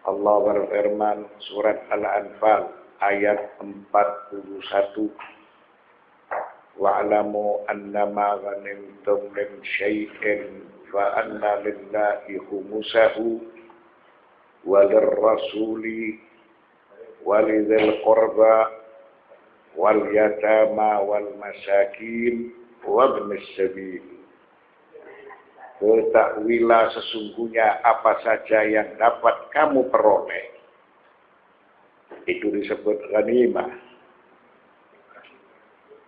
Allah berfirman surat Al-Anfal ayat 41. Wa'lamu annama ghanimtum min syai'in fa anna lillahi khumusahu walirrasuli walidhil qurba wal yatama wal masakin wabnis sabil. Ketahuilah sesungguhnya apa saja yang dapat kamu peroleh itu disebut ghanimah.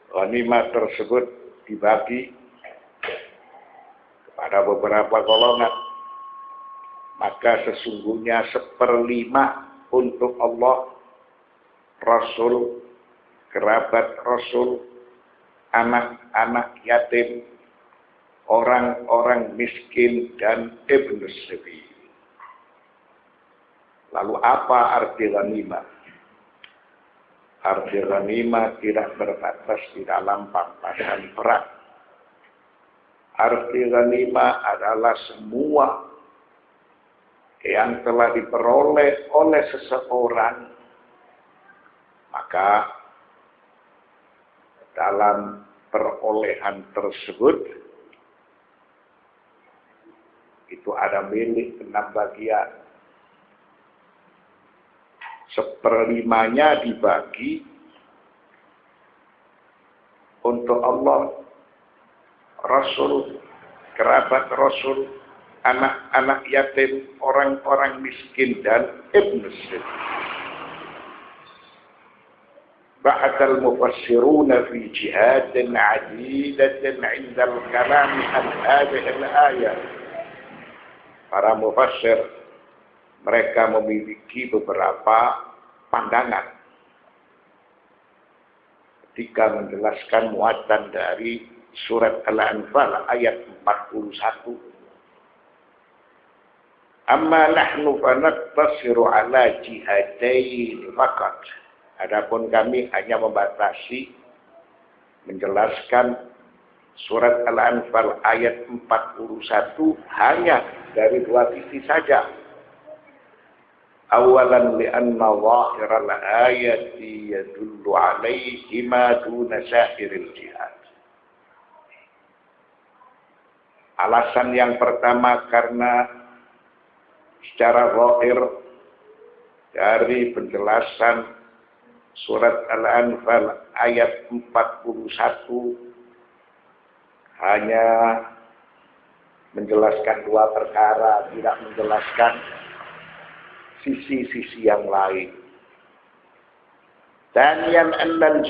Ghanimah tersebut dibagi kepada beberapa golongan. Maka sesungguhnya 1/5 untuk Allah, Rasul, kerabat Rasul, anak-anak yatim, orang-orang miskin, dan ibnu sabil. Lalu apa arti ghanimah? Arti ghanimah tidak terbatas di dalam pampasan perang. Arti ghanimah adalah semua yang telah diperoleh oleh seseorang, maka dalam perolehan tersebut itu ada milik 6 bagian. 1/5 dibagi untuk Allah, Rasul, kerabat Rasul, anak-anak yatim, orang-orang miskin, dan ibnu sabil. Ba'dal mufassiruna fi jihadin 'adidatin 'inda al-kalam an hadhihi al-ayat. Para mufassir mereka memiliki beberapa pandangan ketika menjelaskan muatan dari surat Al-Anfal ayat 41. Amma nahnu fanattasiru ala jihadain faqat. Adapun kami hanya membatasi menjelaskan surat Al-Anfal ayat 41 hanya dari 2 sisi saja. Awalan li'anna zahiral ayati yadullu alaihi ma duna sa'iril jihad. Alasan yang pertama karena secara zahir dari penjelasan surat Al-Anfal ayat 41 hanya menjelaskan 2 perkara, tidak menjelaskan sisi-sisi yang lain. Thaniyan annal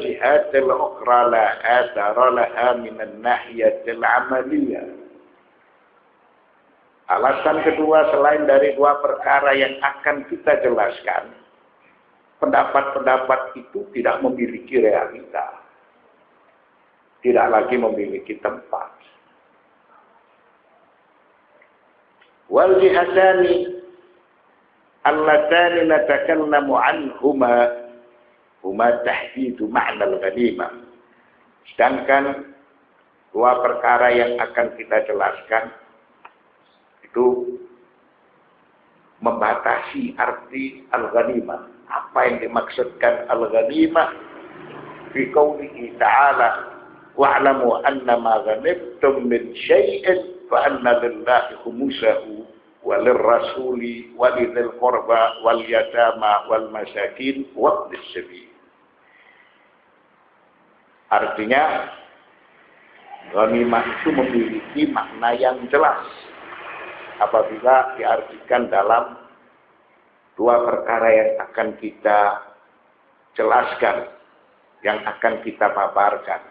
jihad al-ukhra la athara laha min an-nahiyatil 'amaliyah. Alasan kedua selain dari 2 perkara yang akan kita jelaskan, pendapat-pendapat itu tidak memiliki realita. Tidak lagi memiliki tempat. Wal jihadani allatani natakallamu anhuma huma tahdidu ma'na al-ghanimah. Sedangkan 2 perkara yang akan kita jelaskan itu membatasi arti al-ghanimah. Apa yang dimaksudkan al-ghanimah? Fi qoulihi ta'ala wa'lamu annama ghanimtum min syai'in fa anna lillahi khumusahu walirrasuli walidhil qurba wal yatama wal masakin wabnis sabil. Artinya ghanimah itu memiliki makna yang jelas apabila diartikan dalam 2 perkara yang akan kita jelaskan, yang akan kita paparkan.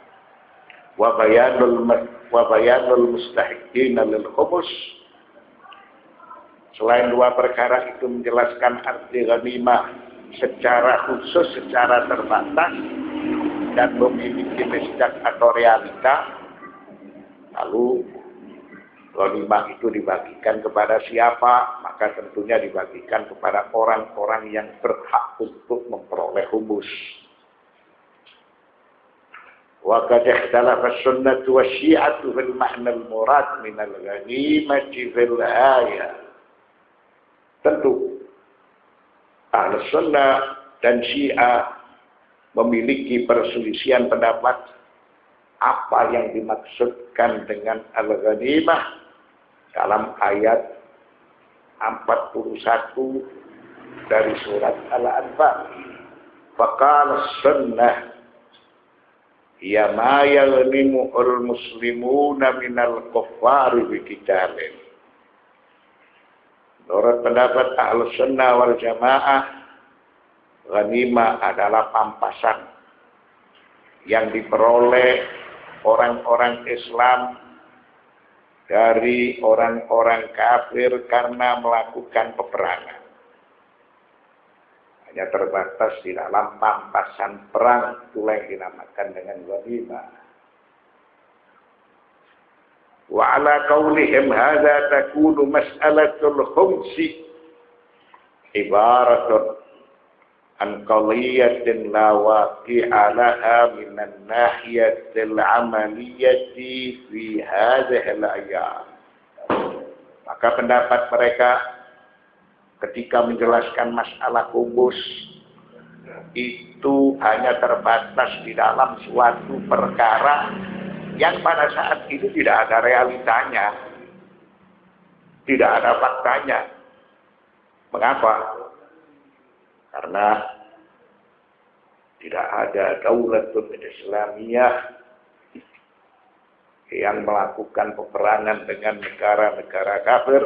Wa bayanul mustahiqina lil khumus. Selain 2 perkara itu menjelaskan arti ghanimah secara khusus, secara terbatas dan memiliki misdak atau realita. Lalu ghanimah itu dibagikan kepada siapa? Maka tentunya dibagikan kepada orang-orang yang berhak untuk memperoleh humus. Wa qad ikhtalafa as-sunnah wa syi'ah fil ma'na al-murad min al-ghanimah fil ayat. Tentu Ahlus Sunnah dan Syiah memiliki perselisihan pendapat apa yang dimaksudkan dengan al-ghanimah dalam ayat 41 dari surat Al-Anfal. Faqala sunnah ya ma yaghnimu al-muslimuna minal kuffari biqitalin. Menurut pendapat Ahlus Sunnah wal Jamaah, ghanimah adalah pampasan yang diperoleh orang-orang Islam dari orang-orang kafir karena melakukan peperangan. Hanya terbatas di dalam pampasan perang, itulah yang dinamakan dengan ghanimah. Wa ala qaulihim hadza takunu mas'alatul khumsi ibaratun an qaliyatin la waqi'a laha min an-nahiyatil 'amaliyati fi hadhihi al-ayyam. Maka pendapat mereka ketika menjelaskan masalah humus itu hanya terbatas di dalam suatu perkara yang pada saat itu tidak ada realitanya, tidak ada faktanya. Mengapa? Karena tidak ada Daulatul Islamiyah yang melakukan peperangan dengan negara-negara kafir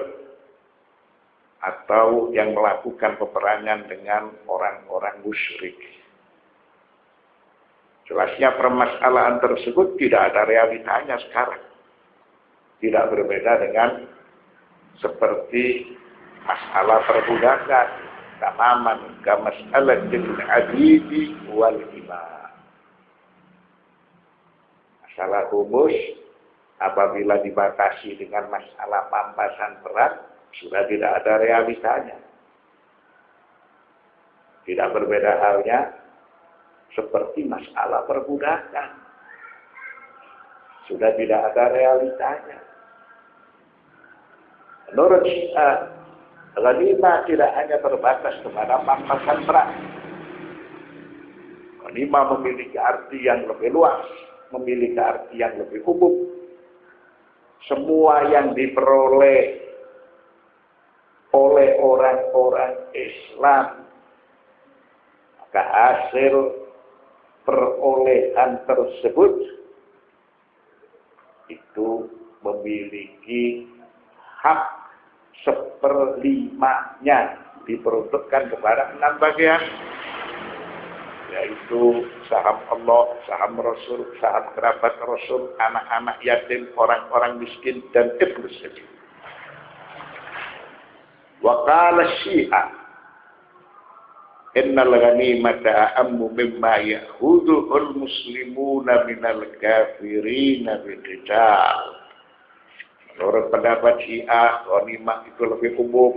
atau yang melakukan peperangan dengan orang-orang musyrik. Jelasnya permasalahan tersebut tidak ada realitanya sekarang. Tidak berbeda dengan seperti masalah perbudakan. Tamaman kamas'alatil abidi wal ima. Masalah humus apabila dibatasi dengan masalah pampasan perang sudah tidak ada realitanya. Tidak berbeda halnya seperti masalah perbudakan. Sudah tidak ada realitanya. Menurut Syiah, ghanimah tidak hanya terbatas kepada pampasan perang. Ghanimah memiliki arti yang lebih luas, memiliki arti yang lebih umum. Semua yang diperoleh oleh orang-orang Islam, maka hasil perolehan tersebut itu memiliki hak seperlimanya diperuntukkan kepada 6 bagian, yaitu saham Allah, saham Rasul, saham kerabat Rasul, anak-anak yatim, orang-orang miskin, dan ibnu sabil. Wa qala Syiah innal ghanimata a'ammu mimma ya'khudhuhul muslimuna minal kafirina biqital. Menurut pendapat Syiah, ghanimah itu lebih umum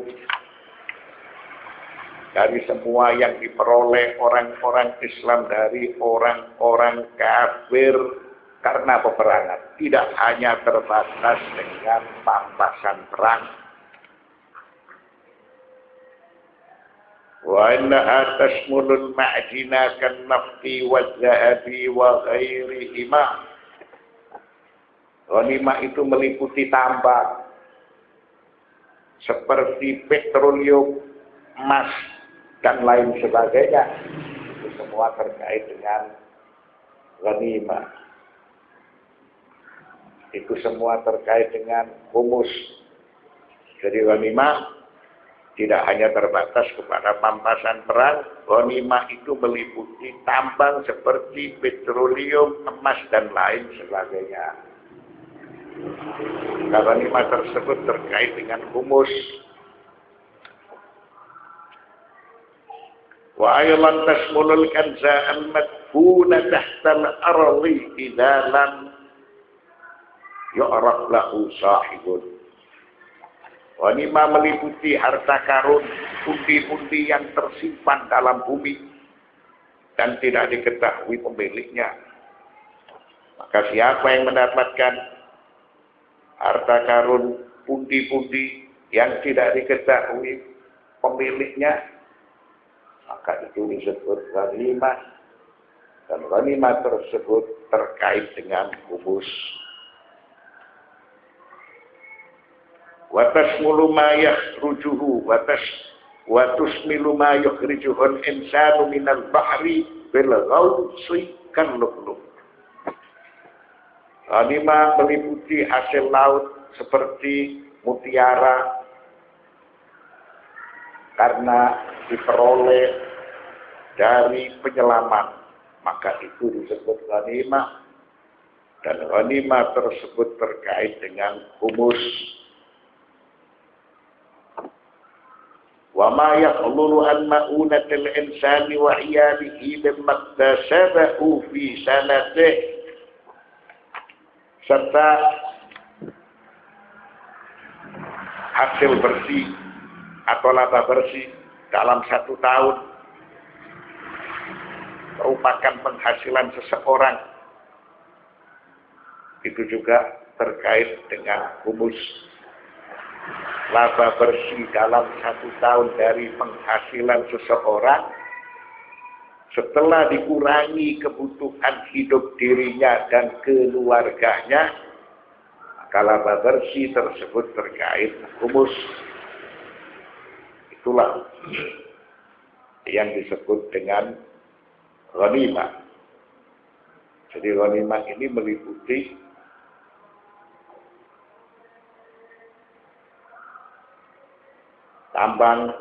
dari semua yang diperoleh orang-orang Islam dari orang-orang kafir karena peperangan. Tidak hanya terbatas dengan pampasan perang. Wa innaha tashmulul ma'jina kan nafti wa zahabi wa ghairihima. Ghanimah itu meliputi tambang seperti petroleum, emas, dan lain sebagainya. Itu semua terkait dengan ghanimah. Itu semua terkait dengan humus. Jadi ghanimah tidak hanya terbatas kepada pampasan perang. Ghanimah itu meliputi tambang seperti petroleum, emas, dan lain sebagainya. Ghanimah tersebut terkait dengan humus. Wa aylan tasmulul kanza al-madfuna tahta al-ardi idza lam yu'raf lahu sahibun. Ghanimah meliputi harta karun, pundi-pundi yang tersimpan dalam bumi dan tidak diketahui pemiliknya. Maka siapa yang mendapatkan harta karun pundi-pundi yang tidak diketahui pemiliknya, maka itu disebut ghanimah. Dan ghanimah tersebut terkait dengan khumus. Watasmulu ma yakhrujuhu watusmilu ma yukhrijuhul insanu minal bahri bil ghawsi kan lu'lu'. Ghanimah meliputi hasil laut seperti mutiara karena diperoleh dari penyelaman, maka itu disebut ghanimah. Dan ghanimah tersebut terkait dengan khumus. Wa ma yaqlulu an ma'unatil insani wa iyalihi mimma iktasabahu fi sanatihi, serta hasil bersih atau laba bersih dalam 1 tahun merupakan penghasilan seseorang, itu juga terkait dengan khumus. Laba bersih dalam 1 tahun dari penghasilan seseorang setelah dikurangi kebutuhan hidup dirinya dan keluarganya, maka laba bersih tersebut terkait khumus. Itulah yang disebut dengan ghanimah. Jadi ghanimah ini meliputi tambang,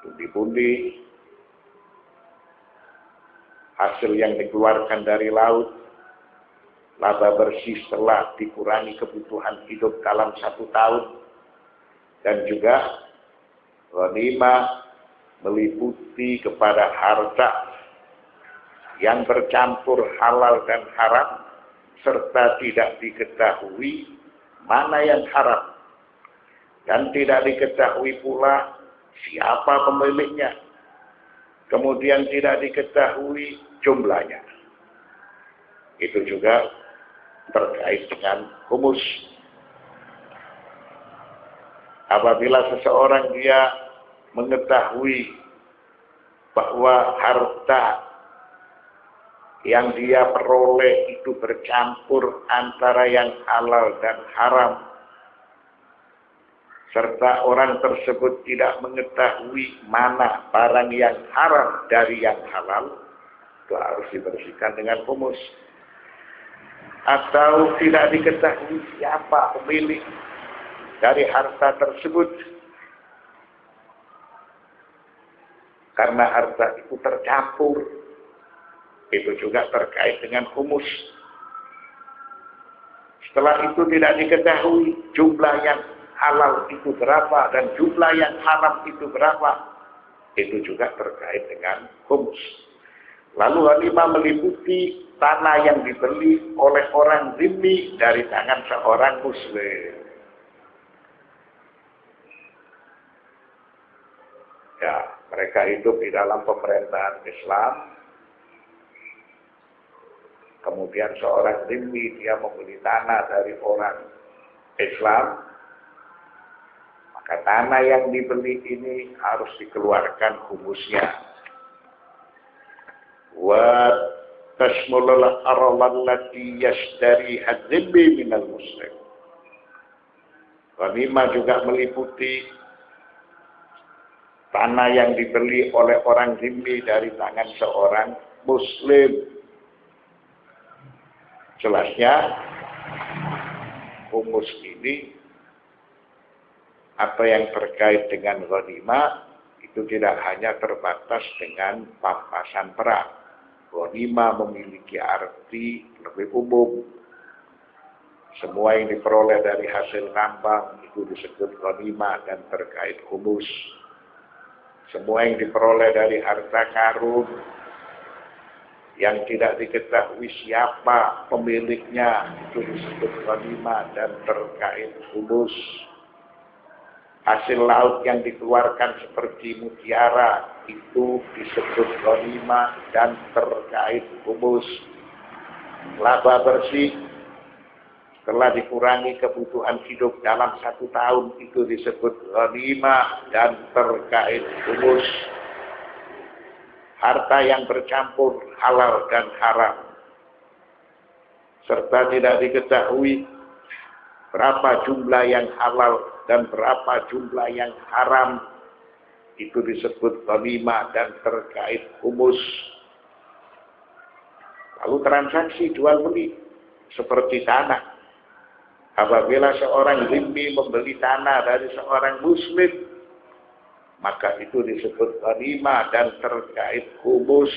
pundi-pundi, hasil yang dikeluarkan dari laut, laba bersih setelah dikurangi kebutuhan hidup dalam 1 tahun, dan juga ghanimah meliputi kepada harta yang bercampur halal dan haram, serta tidak diketahui mana yang haram, dan tidak diketahui pula siapa pemiliknya. Kemudian tidak diketahui jumlahnya. Itu juga terkait dengan khumus. Apabila seseorang dia mengetahui bahwa harta yang dia peroleh itu bercampur antara yang halal dan haram, serta orang tersebut tidak mengetahui mana barang yang haram dari yang halal, itu harus dibersihkan dengan khumus. Atau tidak diketahui siapa pemilik dari harta tersebut, karena harta itu tercampur, itu juga terkait dengan khumus. Setelah itu tidak diketahui jumlah yang halal itu berapa dan jumlah yang haram itu berapa, itu juga terkait dengan khumus. Lalu ghanimah meliputi tanah yang dibeli oleh orang zimmi dari tangan seorang muslim. Ya, mereka hidup di dalam pemerintahan Islam. Kemudian seorang zimmi dia membeli tanah dari orang Islam. Tanah yang dibeli ini harus dikeluarkan khumusnya. Wa tasmulul arwah allati yashtari hadzimmi minal muslim. Ghanimah juga meliputi tanah yang dibeli oleh orang zimmi dari tangan seorang muslim. Jelasnya khumus ini atau yang terkait dengan ghanimah itu tidak hanya terbatas dengan pampasan perang. Ghanimah memiliki arti lebih umum. Semua yang diperoleh dari hasil tambang itu disebut ghanimah dan terkait khumus. Semua yang diperoleh dari harta karun yang tidak diketahui siapa pemiliknya itu disebut ghanimah dan terkait khumus. Hasil laut yang dikeluarkan seperti mutiara itu disebut ghanimah dan terkait khumus. laba bersih setelah dikurangi kebutuhan hidup dalam 1 tahun itu disebut ghanimah. Dan terkait humus, harta yang bercampur halal dan haram serta tidak diketahui berapa jumlah yang halal dan berapa jumlah yang haram itu disebut ghanimah. Dan terkait humus, lalu transaksi jual beli seperti tanah. Apabila seorang zimmi membeli tanah dari seorang muslim, maka itu disebut ghanimah. Dan terkait humus,